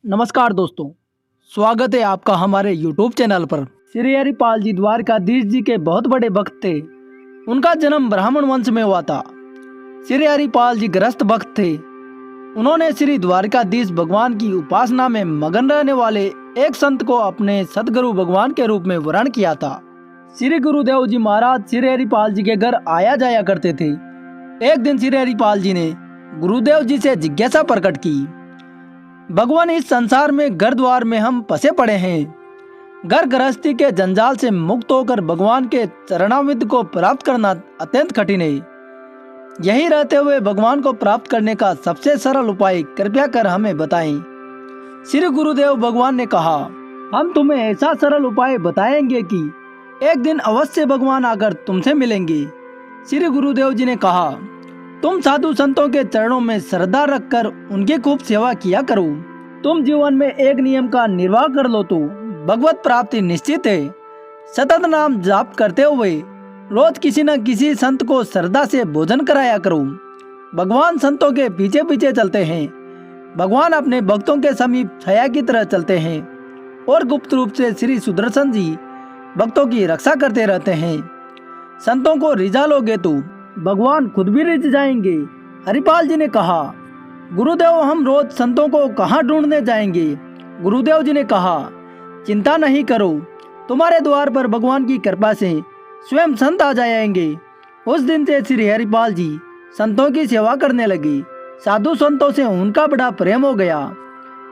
नमस्कार दोस्तों, स्वागत है आपका हमारे YouTube चैनल पर। श्री हरिपाल जी द्वारकाधीश जी के बहुत बड़े भक्त थे। उनका जन्म ब्राह्मण वंश में हुआ था। श्री हरिपाल जी गृहस्थ भक्त थे। उन्होंने श्री द्वारकाधीश भगवान की उपासना में मगन रहने वाले एक संत को अपने सदगुरु भगवान के रूप में वरण किया था। श्री गुरुदेव जी महाराज श्री हरिपाल जी के घर आया जाया करते थे। एक दिन श्री हरिपाल जी ने गुरुदेव जी से जिज्ञासा प्रकट की, भगवान, इस संसार में घर द्वार में हम फंसे पड़े हैं। घर गृहस्थी के जंजाल से मुक्त होकर भगवान के चरणामृत को प्राप्त करना अत्यंत कठिन है। यही रहते हुए भगवान को प्राप्त करने का सबसे सरल उपाय कृपया कर हमें बताएं। श्री गुरुदेव भगवान ने कहा, हम तुम्हें ऐसा सरल उपाय बताएंगे कि एक दिन अवश्य भगवान आकर तुमसे मिलेंगे। श्री गुरुदेव जी ने कहा, तुम साधु संतों के चरणों में श्रद्धा रखकर उनकी खूब सेवा किया करो। तुम जीवन में एक नियम का निर्वाह कर लो तो भगवत प्राप्ति निश्चित है। सतत नाम जाप करते हुए रोज किसी न किसी संत को श्रद्धा से भोजन कराया करो। भगवान संतों के पीछे पीछे चलते हैं। भगवान अपने भक्तों के समीप छाया की तरह चलते हैं और गुप्त रूप से श्री सुदर्शन जी भक्तों की रक्षा करते रहते हैं। संतों को रिझा लोगे तो भगवान खुद भी रिझ जाएंगे। हरिपाल जी ने कहा, गुरुदेव, हम रोज संतों को कहाँ ढूंढने जाएंगे? गुरुदेव जी ने कहा, चिंता नहीं करो, तुम्हारे द्वार पर भगवान की कृपा से स्वयं संत आ जाएंगे। उस दिन से श्री हरिपाल जी संतों की सेवा करने लगे। साधु संतों से उनका बड़ा प्रेम हो गया।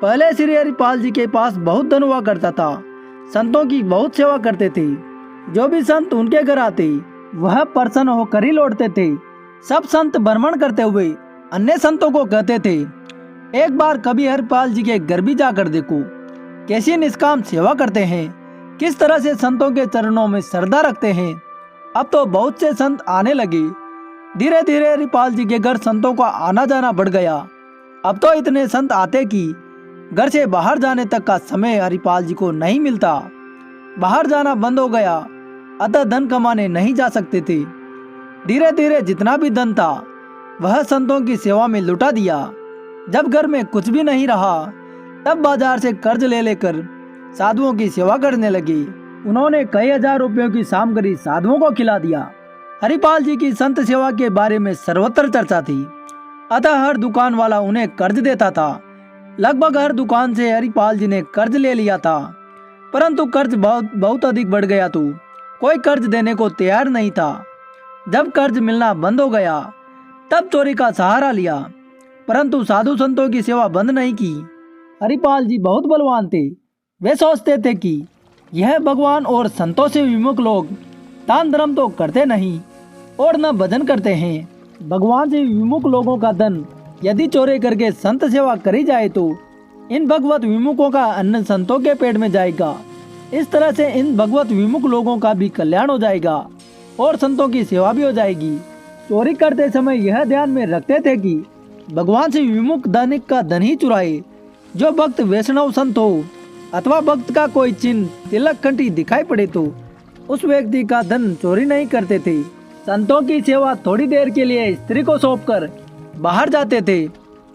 पहले श्री हरिपाल जी के पास बहुत धन हुआ करता था। संतों की बहुत सेवा करते थे। जो भी संत उनके घर आते वह प्रसन्न होकर ही लौटते थे। सब संत भ्रमण करते हुए अन्य संतों को कहते थे, एक बार कभी हरिपाल जी के घर भी जाकर देखो, कैसी निष्काम सेवा करते हैं, किस तरह से संतों के चरणों में श्रद्धा रखते हैं। अब तो बहुत से संत आने लगे। धीरे धीरे हरिपाल जी के घर संतों का आना जाना बढ़ गया। अब तो इतने संत आते कि घर से बाहर जाने तक का समय हरिपाल जी को नहीं मिलता। बाहर जाना बंद हो गया, अतः धन कमाने नहीं जा सकते थे। धीरे धीरे जितना भी धन था वह संतों की सेवा में लुटा दिया। जब घर में कुछ भी नहीं रहा तब बाजार से कर्ज ले लेकर साधुओं की सेवा करने लगे। उन्होंने कई हजार रुपयों की सामग्री साधुओं को खिला दिया। हरिपाल जी की संत सेवा के बारे में सर्वत्र चर्चा थी। अतः हर दुकान वाला उन्हें कर्ज देता था। लगभग हर दुकान से हरिपाल जी ने कर्ज ले लिया था, परंतु कर्ज बहुत अधिक बढ़ गया तो कोई कर्ज देने को तैयार नहीं था। जब कर्ज मिलना बंद हो गया तब चोरी का सहारा लिया, परंतु साधु संतों की सेवा बंद नहीं की। हरिपाल जी बहुत बलवान थे। वे सोचते थे कि यह भगवान और संतों से विमुख लोग दान धर्म तो करते नहीं और न भजन करते हैं। भगवान से विमुख लोगों का धन यदि चोरी करके संत सेवा करी जाए तो इन भगवत विमुखों का अन्न संतों के पेट में जाएगा। इस तरह से इन भगवत विमुख लोगों का भी कल्याण हो जाएगा और संतों की सेवा भी हो जाएगी। चोरी करते समय यह ध्यान में रखते थे कि भगवान से विमुख धनिक का धन ही चुराए। जो भक्त वैष्णव संत हो अथवा भक्त का कोई चिन्ह तिलक घंटी दिखाई पड़े तो उस व्यक्ति का धन चोरी नहीं करते थे। संतों की सेवा थोड़ी देर के लिए स्त्री को सौंपकर बाहर जाते थे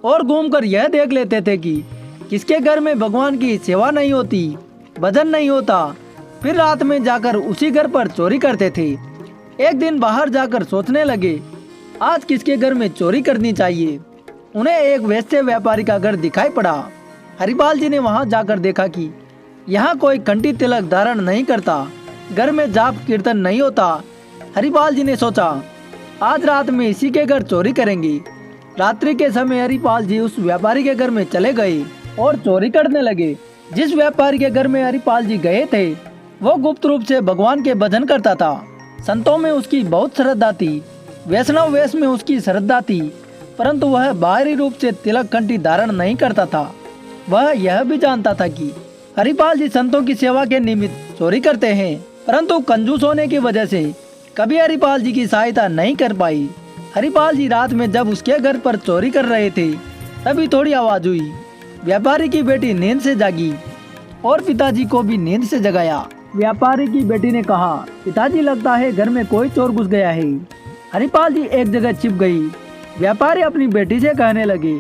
और घूमकर यह देख लेते थे कि किसके घर में भगवान की सेवा नहीं होती, भजन नहीं होता। फिर रात में जाकर उसी घर पर चोरी करते थे। एक दिन बाहर जाकर सोचने लगे, आज किसके घर में चोरी करनी चाहिए। उन्हें एक वैश्य व्यापारी का घर दिखाई पड़ा। हरिपाल जी ने वहां जाकर देखा कि यहाँ कोई कंठी तिलक धारण नहीं करता, घर में जाप कीर्तन नहीं होता। हरिपाल जी ने सोचा, आज रात में इसी के घर चोरी करेंगे। रात्रि के समय हरिपाल जी उस व्यापारी के घर में चले गए और चोरी करने लगे। जिस व्यापारी के घर में हरिपाल जी गए थे वो गुप्त रूप से भगवान के भजन करता था। संतों में उसकी बहुत श्रद्धा थी, वैष्णव वेश में उसकी श्रद्धा थी, परंतु वह बाहरी रूप से तिलक घंटी धारण नहीं करता था। वह यह भी जानता था कि हरिपाल जी संतों की सेवा के निमित्त चोरी करते हैं, परंतु कंजूस होने की वजह से कभी हरिपाल जी की सहायता नहीं कर पाई। हरिपाल जी रात में जब उसके घर पर चोरी कर रहे थे तभी थोड़ी आवाज हुई। व्यापारी की बेटी नींद से जागी और पिताजी को भी नींद से जगाया। व्यापारी की बेटी ने कहा, पिताजी, लगता है घर में कोई चोर घुस गया है। हरिपाल जी एक जगह छिप गई। व्यापारी अपनी बेटी से कहने लगे,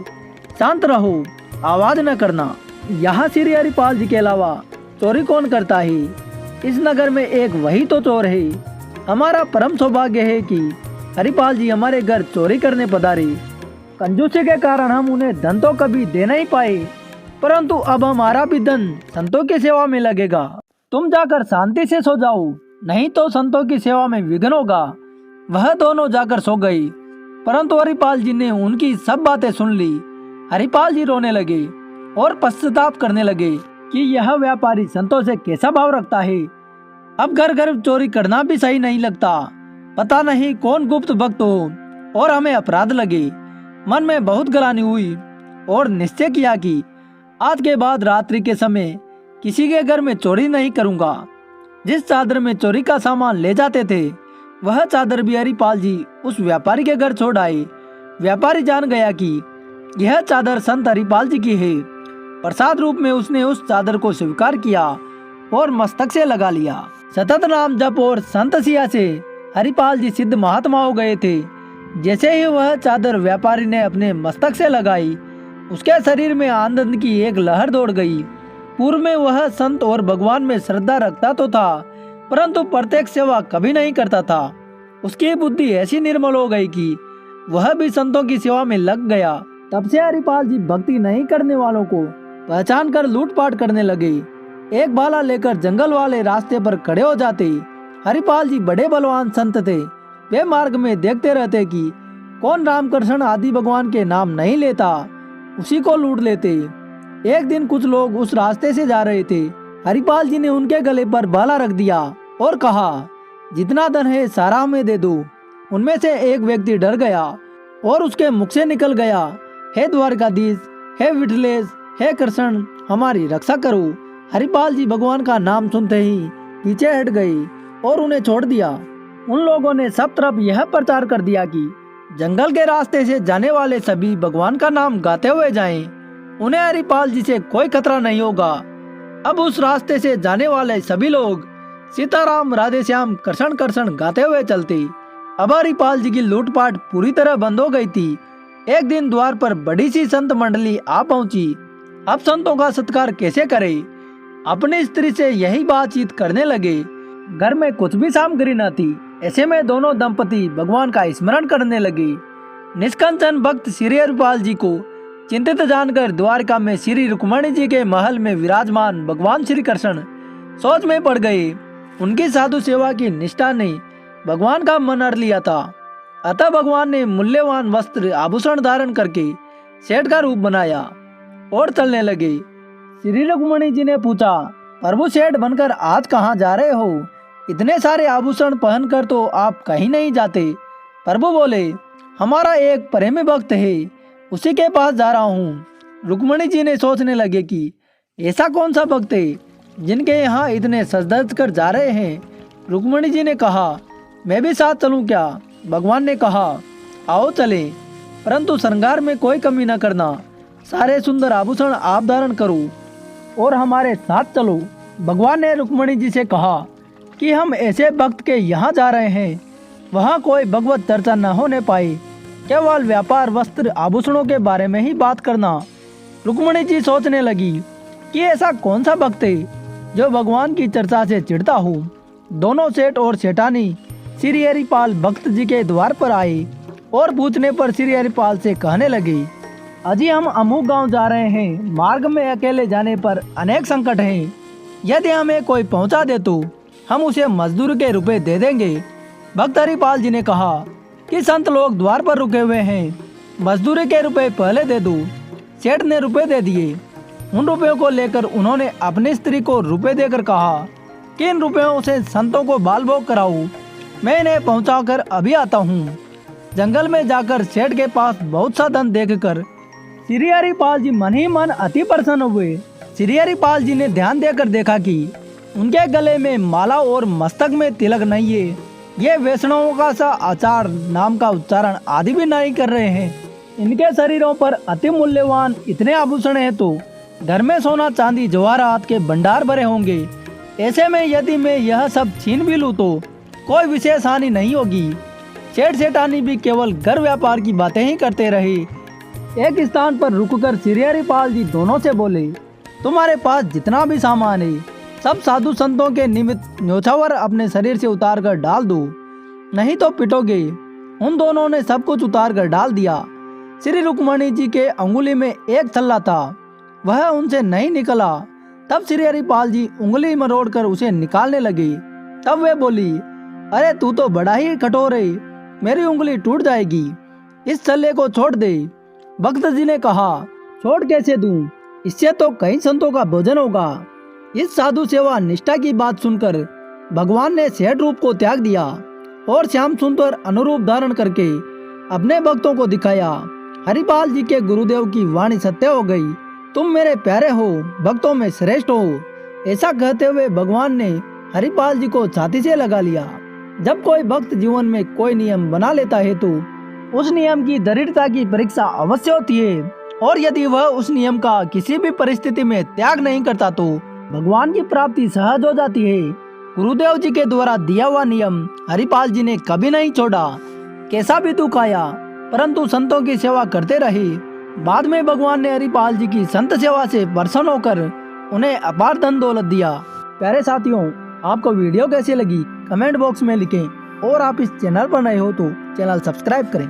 शांत रहो, आवाज न करना। यहाँ श्री हरिपाल जी के अलावा चोरी कौन करता है? इस नगर में एक वही तो चोर है। हमारा परम सौभाग्य है कि हरिपाल जी हमारे घर चोरी करने पधारे। कंजूसी के कारण हम उन्हें धन तो कभी दे नहीं पाए, परंतु अब हमारा भी धन संतों की सेवा में लगेगा। तुम जाकर शांति से सो जाओ, नहीं तो संतों की सेवा में विघ्न होगा। वह दोनों जाकर सो गए, परंतु हरिपाल जी ने उनकी सब बातें सुन ली। हरिपाल जी रोने लगे और पश्चाताप करने लगे कि यह व्यापारी संतों से कैसा भाव रखता है। अब घर घर चोरी करना भी सही नहीं लगता। पता नहीं कौन गुप्त भक्त हो और हमें अपराध लगे। मन में बहुत गलानी हुई और निश्चय किया कि आज के बाद रात्रि के समय किसी के घर में चोरी नहीं करूंगा। जिस चादर में चोरी का सामान ले जाते थे, वह चादर भी हरिपाल जी उस व्यापारी के घर छोड़ आए। व्यापारी जान गया कि यह चादर संत हरिपाल जी की है। प्रसाद रूप में उसने उस चादर को स्वीकार किया और मस्तक से लगा लिया। सतत नाम जप और संत सिया से हरिपाल जी सिद्ध महात्मा हो गए थे। जैसे ही वह चादर व्यापारी ने अपने मस्तक से लगाई, उसके शरीर में आनंद की एक लहर दौड़ गई। पूर्व में वह संत और भगवान में श्रद्धा रखता तो था, परंतु प्रत्येक सेवा कभी नहीं करता था। उसकी बुद्धि ऐसी निर्मल हो गई कि वह भी संतों की सेवा में लग गया। तब से हरिपाल जी भक्ति नहीं करने वालों को पहचान कर लूटपाट करने लगे। एक भाला लेकर जंगल वाले रास्ते पर खड़े हो जाते। हरिपाल जी बड़े बलवान संत थे। वे मार्ग में देखते रहते कि कौन रामकृष्ण आदि भगवान के नाम नहीं लेता, उसी को लूट लेते। एक दिन कुछ लोग उस रास्ते से जा रहे थे। हरिपाल जी ने उनके गले पर भाला रख दिया और कहा, जितना धन है सारा हमें दे दो। उनमें से एक व्यक्ति डर गया और उसके मुख से निकल गया, हे द्वारकाधीश, हे विठलेश, हे कृष्ण, हमारी रक्षा करो। हरिपाल जी भगवान का नाम सुनते ही पीछे हट गए और उन्हें छोड़ दिया। उन लोगों ने सब तरफ यह प्रचार कर दिया कि जंगल के रास्ते से जाने वाले सभी भगवान का नाम गाते हुए जाएं। उन्हें हरिपाल जी से कोई खतरा नहीं होगा। अब उस रास्ते से जाने वाले सभी लोग सीताराम राधे श्याम कृष्ण कृष्ण गाते हुए चलते। अब हरिपाल जी की लूटपाट पूरी तरह बंद हो गई थी। एक दिन द्वार पर बड़ी सी संत मंडली आ पहुंची। अब संतों का सत्कार कैसे करे, अपनी स्त्री से यही बातचीत करने लगे। घर में कुछ भी सामग्री न थी। ऐसे में दोनों दंपति भगवान का स्मरण करने लगे। निष्कंचन भक्त श्री हरिपाल जी को चिंतित जानकर द्वारका में श्री रुक्मणी जी के महल में विराजमान भगवान श्री कृष्ण सोच में पड़ गए। उनकी साधु सेवा की निष्ठा ने भगवान का मन हर लिया था। अतः भगवान ने मूल्यवान वस्त्र आभूषण धारण करके सेठ का रूप बनाया और चलने लगे। श्री रुक्मणी जी ने पूछा, प्रभु सेठ बनकर आज कहाँ जा रहे हो? इतने सारे आभूषण पहनकर तो आप कहीं नहीं जाते। प्रभु बोले, हमारा एक प्रेमी भक्त है, उसी के पास जा रहा हूँ। रुक्मणी जी ने सोचने लगे कि ऐसा कौन सा भक्त है जिनके यहाँ इतने सज-धज कर जा रहे हैं। रुक्मणी जी ने कहा, मैं भी साथ चलूं क्या? भगवान ने कहा, आओ चले, परंतु श्रृंगार में कोई कमी न करना। सारे सुंदर आभूषण आप धारण करो और हमारे साथ चलो। भगवान ने रुक्मणी जी से कहा कि हम ऐसे भक्त के यहाँ जा रहे हैं, वहाँ कोई भगवत चर्चा न होने पाए, केवल व्यापार वस्त्र आभूषणों के बारे में ही बात करना। रुक्मणी जी सोचने लगी कि ऐसा कौन सा भक्त है जो भगवान की चर्चा से चिढ़ता हो। दोनों सेठ और सेठानी श्री हरिपाल भक्त जी के द्वार पर आए और पूछने पर श्री हरिपाल से कहने लगे, अजी हम अमुक गांव जा रहे हैं। मार्ग में अकेले जाने पर अनेक संकट हैं। यदि हमें कोई पहुंचा दे तो हम उसे मजदूर के रुपए दे देंगे। भक्त हरिपाल जी ने कहा कि संत लोग द्वार पर रुके हुए हैं, मजदूरी के रुपए पहले दे दो। सेठ ने रुपए दे दिए। उन रुपयों को लेकर उन्होंने अपनी स्त्री को रुपए देकर कहा कि इन रुपयों से संतों को बाल भोग कराओ, मैं इन्हें पहुंचाकर अभी आता हूँ। जंगल में जाकर सेठ के पास बहुत सा धन देखकर श्री हरिपाल जी मन ही मन अति प्रसन्न हुए। श्री हरिपाल जी ने ध्यान देकर देखा कि उनके गले में माला और मस्तक में तिलक नहीं है। ये वैष्णवों का सा आचार नाम का उच्चारण आदि भी नहीं कर रहे हैं। इनके शरीरों पर अति मूल्यवान इतने आभूषण हैं तो घर में सोना चांदी जवाहरात के भंडार भरे होंगे। ऐसे में यदि मैं यह सब छीन भी लूँ तो कोई विशेष हानि नहीं होगी। सेठ सेठानी भी केवल घर व्यापार की बातें ही करते रहे। एक स्थान पर रुककर श्री हरिपाल जी दोनों से बोले, तुम्हारे पास जितना भी सामान है सब साधु संतों के निमित्त न्योछावर अपने शरीर से उतार कर डाल दो, नहीं तो पिटोगे। उन दोनों ने सब कुछ उतार कर डाल दिया। श्री रुक्मणी जी के अंगुली में एक छल्ला था, वह उनसे नहीं निकला। तब श्री हरिपाल जी उंगली मरोड़कर उसे निकालने लगे। तब वे बोली, अरे तू तो बड़ा ही कठोर है, मेरी उंगली टूट जाएगी, इस छल्ले को छोड़ दे। भक्त जी ने कहा, छोड़ कैसे दूं, इससे तो कई संतों का भोजन होगा। इस साधु सेवा निष्ठा की बात सुनकर भगवान ने सेठ रूप को त्याग दिया और श्याम सुंदर अनुरूप धारण करके अपने भक्तों को दिखाया। हरिपाल जी के गुरुदेव की वाणी सत्य हो गई, तुम मेरे प्यारे हो, भक्तों में श्रेष्ठ हो। ऐसा कहते हुए भगवान ने हरिपाल जी को छाती से लगा लिया। जब कोई भक्त जीवन में कोई नियम बना लेता है तो उस नियम की दृढ़ता की परीक्षा अवश्य होती है, और यदि वह उस नियम का किसी भी परिस्थिति में त्याग नहीं करता तो भगवान की प्राप्ति सहज हो जाती है। गुरुदेव जी के द्वारा दिया हुआ नियम हरिपाल जी ने कभी नहीं छोड़ा। कैसा भी दुख आया परंतु संतों की सेवा करते रहे। बाद में भगवान ने हरिपाल जी की संत सेवा से प्रसन्न होकर उन्हें अपार धन दौलत दिया। प्यारे साथियों, आपको वीडियो कैसी लगी कमेंट बॉक्स में लिखें, और आप इस चैनल पर नए हो तो चैनल सब्सक्राइब करें।